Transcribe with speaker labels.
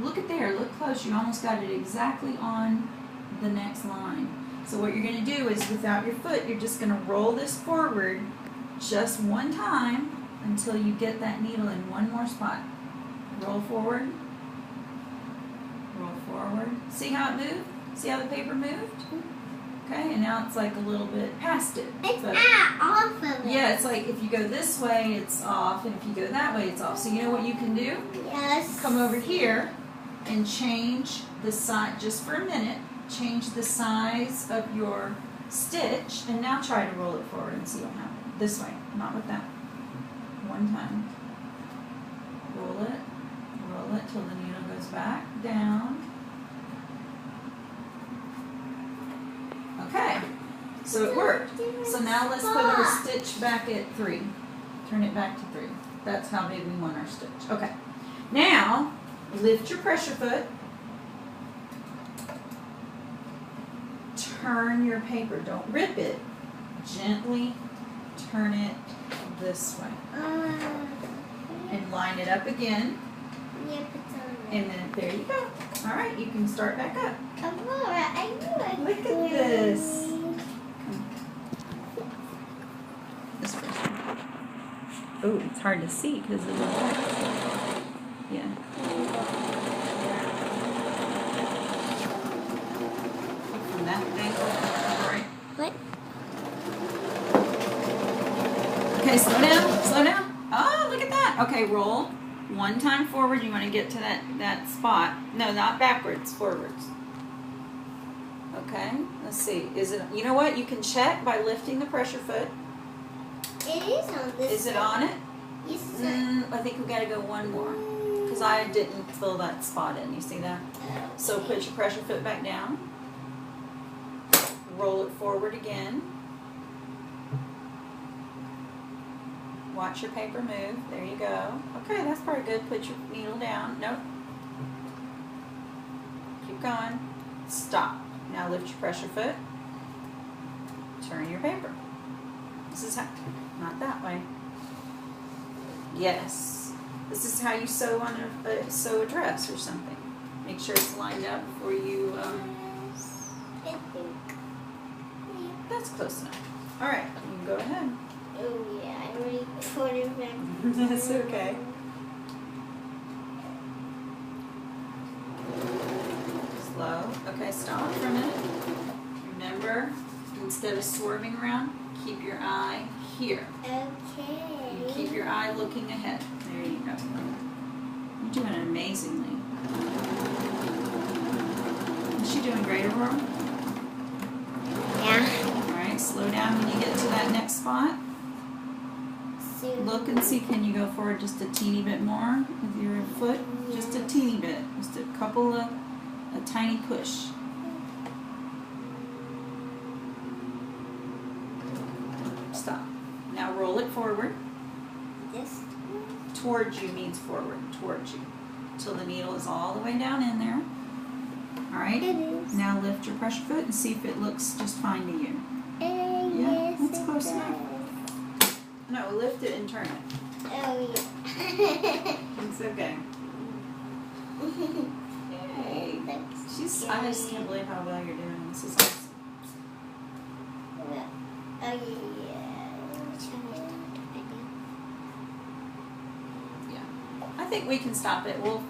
Speaker 1: look at there, look close. You almost got it exactly on the next line. So what you're going to do is without your foot, you're just going to roll this forward just one time until you get that needle in one more spot. Roll forward. Roll forward. See how it moved? See how the paper moved? Okay, and now it's like a little bit past it.
Speaker 2: It's
Speaker 1: but,
Speaker 2: off of it.
Speaker 1: yeah, it's like if you go this way, it's off, and if you go that way, it's off. So you know what you can do?
Speaker 2: Yes.
Speaker 1: Come over here and change the size, just for a minute, change the size of your stitch, and now try to roll it forward and see what happens. This way, not with that. One time. Roll it till the needle goes back down. Okay, so it worked. So now let's put our stitch back at 3. Turn it back to 3. That's how big we want our stitch. Okay, now lift your pressure foot. Turn your paper. Don't rip it. Gently turn it this way. And line it up again. And then there you go. All right, you can start back up.
Speaker 2: Aurora, I knew I could.
Speaker 1: Look at this. This first one. Oh, it's hard to see because of the light. Yeah. From that angle. All right.
Speaker 2: What?
Speaker 1: Okay, slow down. Slow down. Oh, look at that. Okay, roll. One time forward, you want to get to that spot. No, not backwards, forwards. Okay, let's see. Is it, you know what? You can check by lifting the pressure foot.
Speaker 2: It is on this.
Speaker 1: Is it on it?
Speaker 2: Yes, sir.
Speaker 1: I think we got to go one more. Because I didn't fill that spot in. You see that? So put your pressure foot back down. Roll it forward again. Watch your paper move. There you go. Okay, that's probably good. Put your needle down. Nope. Keep going. Stop. Now lift your pressure foot. Turn your paper. This is how, not that way. Yes. This is how you sew on sew a dress or something. Make sure it's lined up before you,
Speaker 2: I think.
Speaker 1: that's close enough. All right, you can go ahead.
Speaker 2: Oh yeah, I already put it back.
Speaker 1: That's okay. Slow. Okay, stop for a minute. Remember, instead of swerving around, keep your eye here.
Speaker 2: Okay.
Speaker 1: You keep your eye looking ahead. There you go. You're doing it amazingly. Is she doing great, Aurora?
Speaker 2: Yeah.
Speaker 1: All right, slow down when you get to that next spot. Look and see, can you go forward just a teeny bit more with your foot? Just a teeny bit. Just a couple of, a tiny push. Stop. Now roll it forward.
Speaker 2: This
Speaker 1: Towards you means forward, towards you. Till the needle is all the way down in there. All right?
Speaker 2: It is.
Speaker 1: Now lift your pressure foot and see if it looks just fine to you.
Speaker 2: Yeah,
Speaker 1: Yeah, it's
Speaker 2: it
Speaker 1: close
Speaker 2: does.
Speaker 1: enough. No, lift it and turn it.
Speaker 2: Oh yeah.
Speaker 1: It's okay. Yay. She's, I just can't believe how well you're doing. This is awesome.
Speaker 2: Oh yeah.
Speaker 1: Yeah. I think we can stop it. We'll